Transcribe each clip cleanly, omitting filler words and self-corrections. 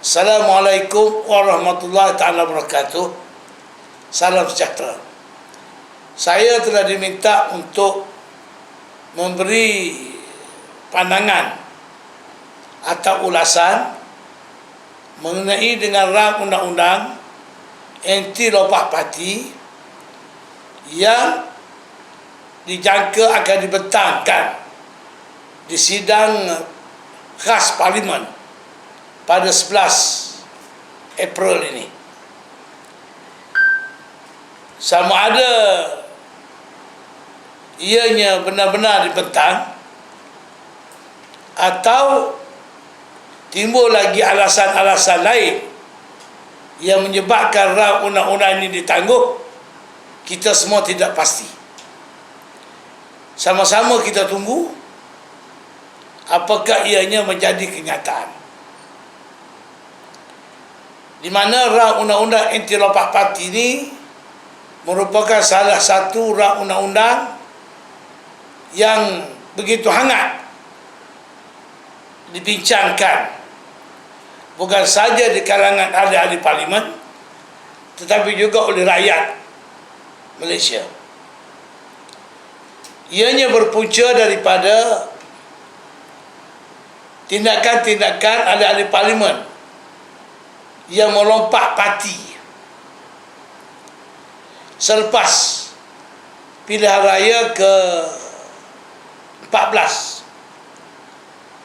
Assalamualaikum warahmatullahi taala wabarakatuh. Salam sejahtera. Saya telah diminta untuk memberi pandangan atau ulasan mengenai dengan rang undang-undang anti lompat parti yang dijangka akan dibentangkan di sidang khas Parlimen pada 11 April ini. Sama ada ianya benar-benar dibentang atau timbul lagi alasan-alasan lain yang menyebabkan rang undang-undang ini ditangguh, kita semua tidak pasti. Sama-sama kita tunggu apakah ianya menjadi kenyataan. Di mana rang undang-undang anti lompat parti ini merupakan salah satu rang undang-undang yang begitu hangat dibincangkan, bukan saja di kalangan ahli-ahli parlimen tetapi juga oleh rakyat Malaysia. Ianya berpunca daripada tindakan-tindakan ahli-ahli parlimen yang melompat parti selepas pilihan raya ke-14,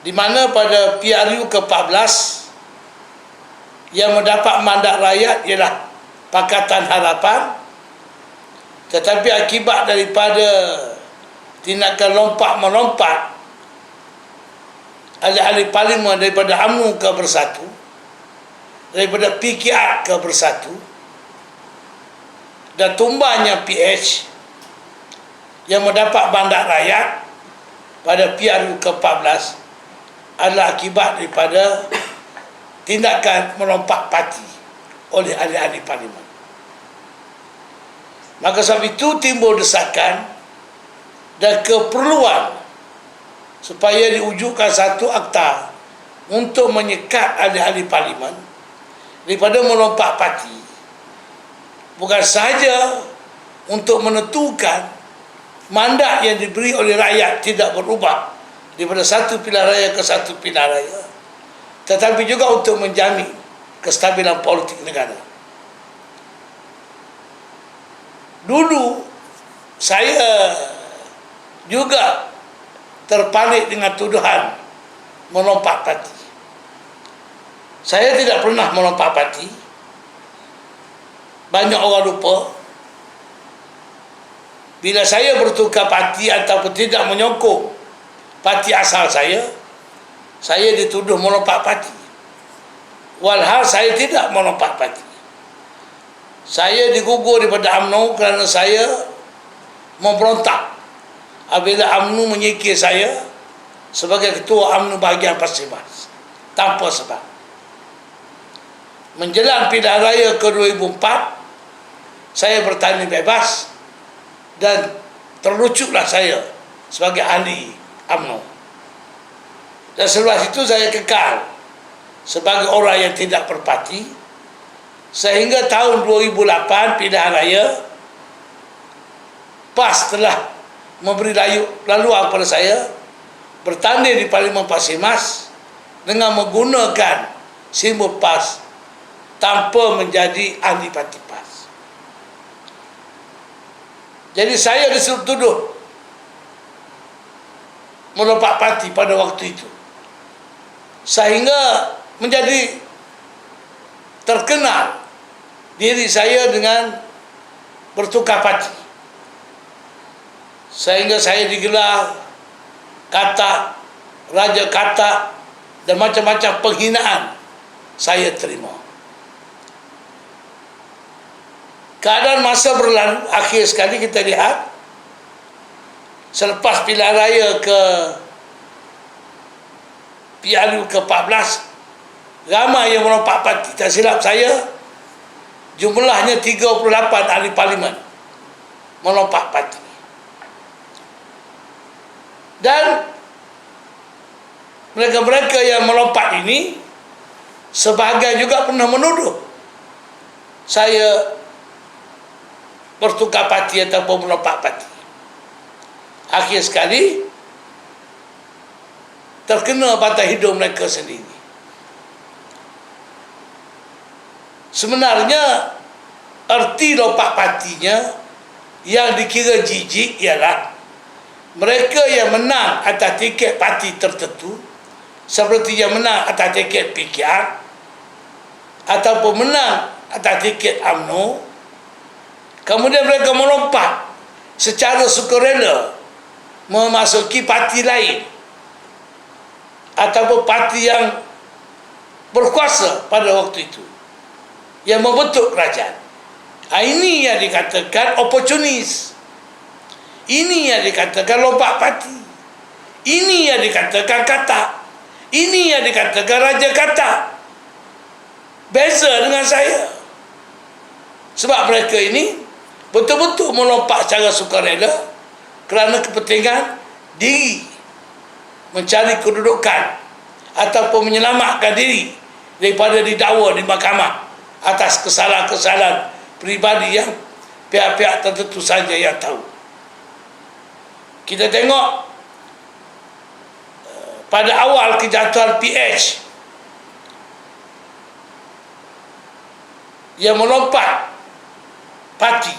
di mana pada PRU ke-14 yang mendapat mandat rakyat ialah Pakatan Harapan, tetapi akibat daripada tindakan lompat-melompat ahli-ahli parlimen daripada UMNO ke Bersatu, daripada PKR ke Bersatu, dan tumbangnya PH yang mendapat mandat rakyat pada PRU ke-14 adalah akibat daripada tindakan melompat parti oleh ahli-ahli parlimen. Maka sebab itu timbul desakan dan keperluan supaya diwujudkan satu akta untuk menyekat ahli-ahli parlimen daripada melompat parti, bukan sahaja untuk menentukan mandat yang diberi oleh rakyat tidak berubah daripada satu pilihan raya ke satu pilihan raya, tetapi juga untuk menjamin kestabilan politik negara. Dulu saya juga terpalit dengan tuduhan melompat parti. Saya tidak pernah melompat parti. Banyak orang lupa, bila saya bertukar parti ataupun tidak menyokong parti asal saya dituduh melompat parti. Walhal saya tidak melompat parti. Saya digugur daripada UMNO kerana saya memberontak apabila UMNO menyikir saya sebagai ketua UMNO bahagian Pasir Mas tanpa sebab. Menjelang pilihan raya ke-2004, saya bertanding bebas dan terlucutlah saya sebagai ahli UMNO. Dan selepas itu saya kekal sebagai orang yang tidak berparti sehingga tahun 2008 pilihan raya, PAS telah memberi laluan kepada saya bertanding di Parlimen Pasir Mas dengan menggunakan simbol PAS tanpa menjadi ahli parti PAS. Jadi saya dituduh melompat parti pada waktu itu, sehingga menjadi terkenal diri saya dengan bertukar parti, sehingga saya digelar katak, raja katak, dan macam-macam penghinaan saya terima. Keadaan masa berlalu, akhir sekali kita lihat selepas pilihan raya ke PRU ke-14, ramai yang melompat parti. Tak silap saya, jumlahnya 38 ahli parlimen melompat parti. Dan mereka-mereka yang melompat ini sebahagian juga pernah menuduh saya bertukar parti ataupun melompat parti. Akhir sekali terkena patah hidung mereka sendiri. Sebenarnya erti lompat partinya yang dikira jijik ialah mereka yang menang atas tiket parti tertentu, seperti yang menang atas tiket PKR ataupun menang atas tiket UMNO, kemudian mereka melompat secara sukarela memasuki parti lain ataupun parti yang berkuasa pada waktu itu, yang membentuk kerajaan. Ini yang dikatakan oportunis. Ini yang dikatakan lompat parti. Ini yang dikatakan katak. Ini yang dikatakan raja katak. Beza dengan saya. Sebab mereka ini betul-betul melompat secara sukarela kerana kepentingan diri, mencari kedudukan ataupun menyelamatkan diri daripada didakwa di mahkamah atas kesalahan-kesalahan peribadi yang pihak-pihak tertentu saja yang tahu. Kita tengok pada awal kejatuhan PH yang melompat parti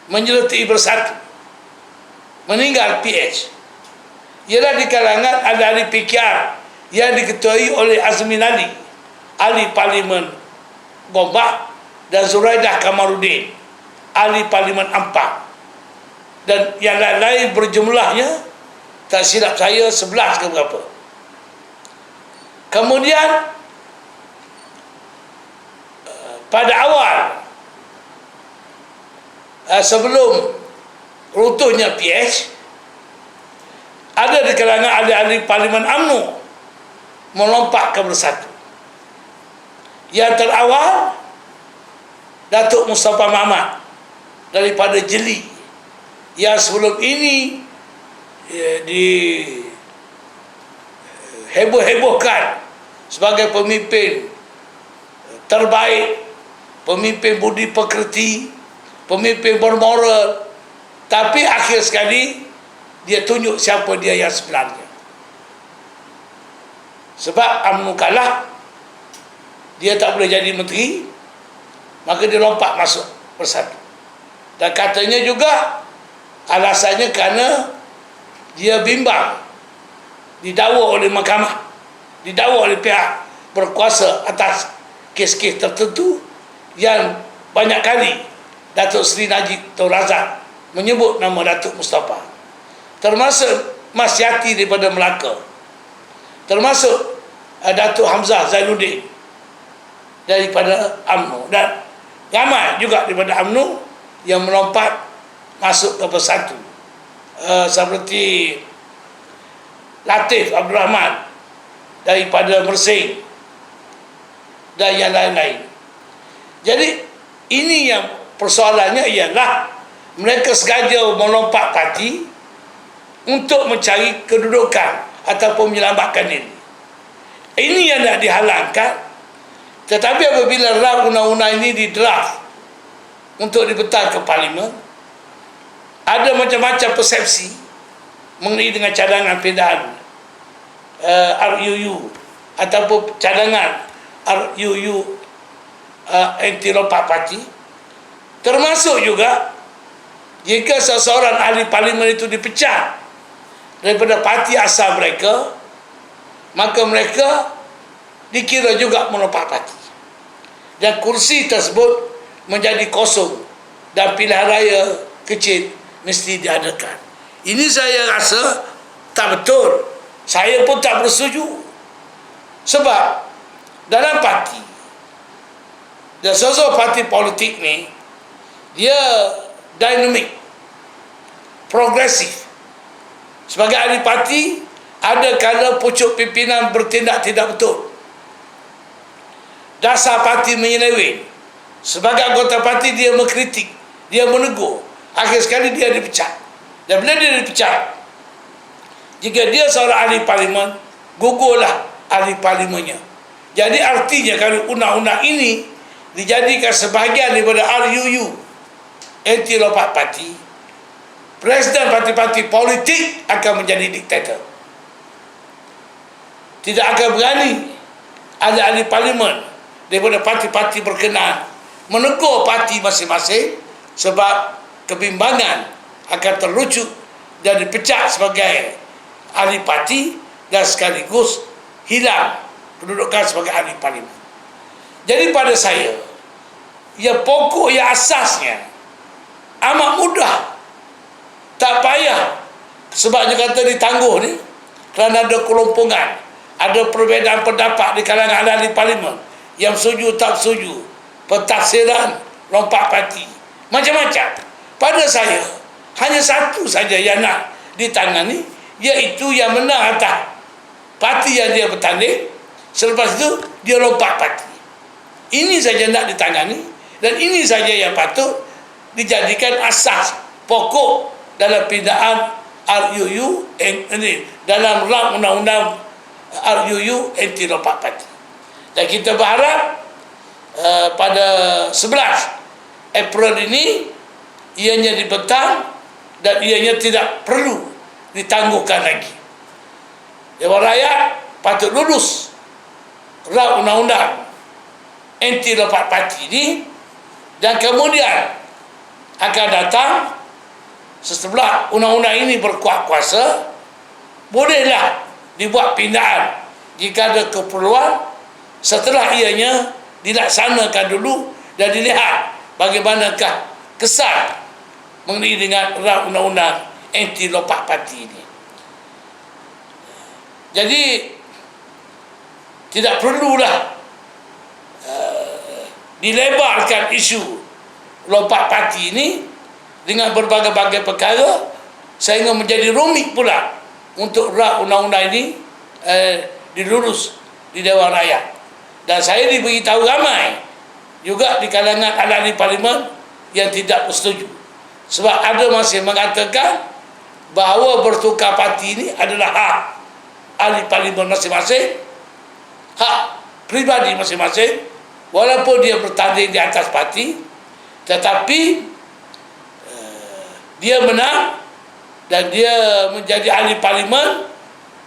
menyertai Bersatu, meninggal PH, ialah di kalangan ahli PKR yang diketuai oleh Azmin Ali, ahli Parlimen Gombak, dan Zuraidah Kamaluddin, ahli Parlimen Ampang, dan yang lain-lain berjumlahnya tak silap saya 11 ke berapa. Kemudian pada awal sebelum runtuhnya PH, ada di kalangan ahli-ahli Parlimen UMNO melompat ke Bersatu. Yang terawal Datuk Mustafa Mahmat daripada Jeli, yang sebelum ini diheboh-hebohkan sebagai pemimpin terbaik, pemimpin budi pekerti, pemimpin bermoral, tapi akhir sekali dia tunjuk siapa dia yang sebenarnya. Sebab UMNO kalah, dia tak boleh jadi menteri, maka dia lompat masuk Bersatu. Dan katanya juga alasannya kerana dia bimbang didakwa oleh mahkamah, didakwa oleh pihak berkuasa atas kes-kes tertentu yang banyak kali Datuk Seri Najib Tun Razak menyebut nama Datuk Mustafa, termasuk Mas Yati daripada Melaka, termasuk Datuk Hamzah Zainuddin daripada UMNO, dan ramai juga daripada UMNO yang melompat masuk ke Bersatu, seperti Latif Abdul Rahman daripada Mersing dan yang lain-lain. Jadi ini yang persoalannya ialah mereka sengaja melompat parti untuk mencari kedudukan ataupun menyelamatkan diri. Ini yang nak dihalangkan. Tetapi apabila undang-undang ini didraft untuk dibentang ke Parlimen, ada macam-macam persepsi mengenai dengan cadangan pindahan RUU ataupun cadangan RUU anti lompat parti, termasuk juga jika seseorang ahli Parlimen itu dipecat daripada parti asal mereka, maka mereka dikira juga melompat parti dan kursi tersebut menjadi kosong dan pilihan raya kecil mesti diadakan. Ini saya rasa tak betul. Saya pun tak bersetuju. Sebab dalam parti, dan sosok parti politik ni, dia dinamik, progresif. Sebagai ahli parti, ada kala pucuk pimpinan bertindak tidak betul, dasar parti menyeleweng. Sebagai anggota parti dia mengkritik, dia menegur, akhir sekali dia dipecat. Dan bila dia dipecat, jika dia seorang ahli Parlimen, gugurlah ahli parlimennya. Jadi artinya kalau undang-undang ini dijadikan sebahagian daripada RUU, anti-lompat parti, presiden parti-parti politik akan menjadi diktator. Tidak akan berani ada ahli parlimen daripada parti-parti berkenaan menegur parti masing-masing, sebab kebimbangan akan terlucut dan dipecat sebagai ahli parti dan sekaligus hilang kedudukan sebagai ahli parlimen. Jadi pada saya, yang pokok, yang asasnya amat mudah, tak payah. Sebabnya kata ditangguh ni kerana ada kelompongan, ada perbezaan pendapat di kalangan ahli parlimen, yang setuju tak setuju, pentafsiran, lompat parti, macam-macam. Pada saya hanya satu saja yang nak ditangani, iaitu yang menang atas parti yang dia bertanding, selepas itu dia lompat parti. Ini saja nak ditangani, dan ini saja yang patut dijadikan asas pokok dalam pindaan RUU ini, dalam rang undang-undang RUU anti lompat parti. Dan kita berharap pada 11 April ini ianya dibentang dan ianya tidak perlu ditangguhkan lagi. Dewan Rakyat patut lulus rang undang-undang anti lompat parti ini, dan kemudian akan datang setelah undang-undang ini berkuat kuasa, bolehlah dibuat pindaan jika ada keperluan, setelah ianya dilaksanakan dulu dan dilihat bagaimanakah kesan mengenai dengan rang undang-undang anti lompat parti ini. Jadi tidak perlulah dilebarkan isu lompat parti ini dengan berbagai-bagai perkara sehingga menjadi rumit pula untuk rang undang-undang ini dilurus di Dewan Rakyat. Dan saya diberitahu ramai juga di kalangan ahli parlimen yang tidak bersetuju, sebab ada masih mengatakan bahawa bertukar parti ini adalah hak ahli parlimen masing-masing, hak pribadi masing-masing, walaupun dia bertanding di atas parti, tetapi dia menang dan dia menjadi ahli parlimen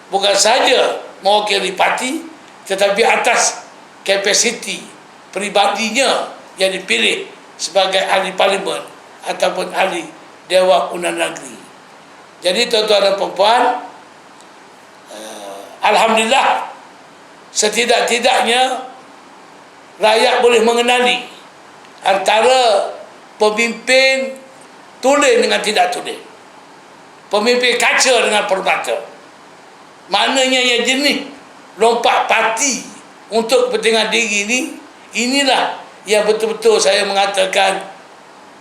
bukan saja mewakili parti, tetapi atas kapasiti pribadinya yang dipilih sebagai ahli parlimen ataupun ahli Dewan Undangan Negeri. Jadi tuan-tuan dan puan-puan, alhamdulillah, setidak-tidaknya rakyat boleh mengenali antara pemimpin tulen dengan tidak tulen, pemimpin kaca dengan permata. Maknanya yang jenis lompat parti untuk kepentingan diri ini, inilah yang betul-betul saya mengatakan,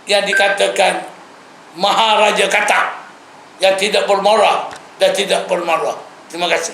yang dikatakan Maharaja Katak, yang tidak bermarah dan tidak bermaruah. Terima kasih.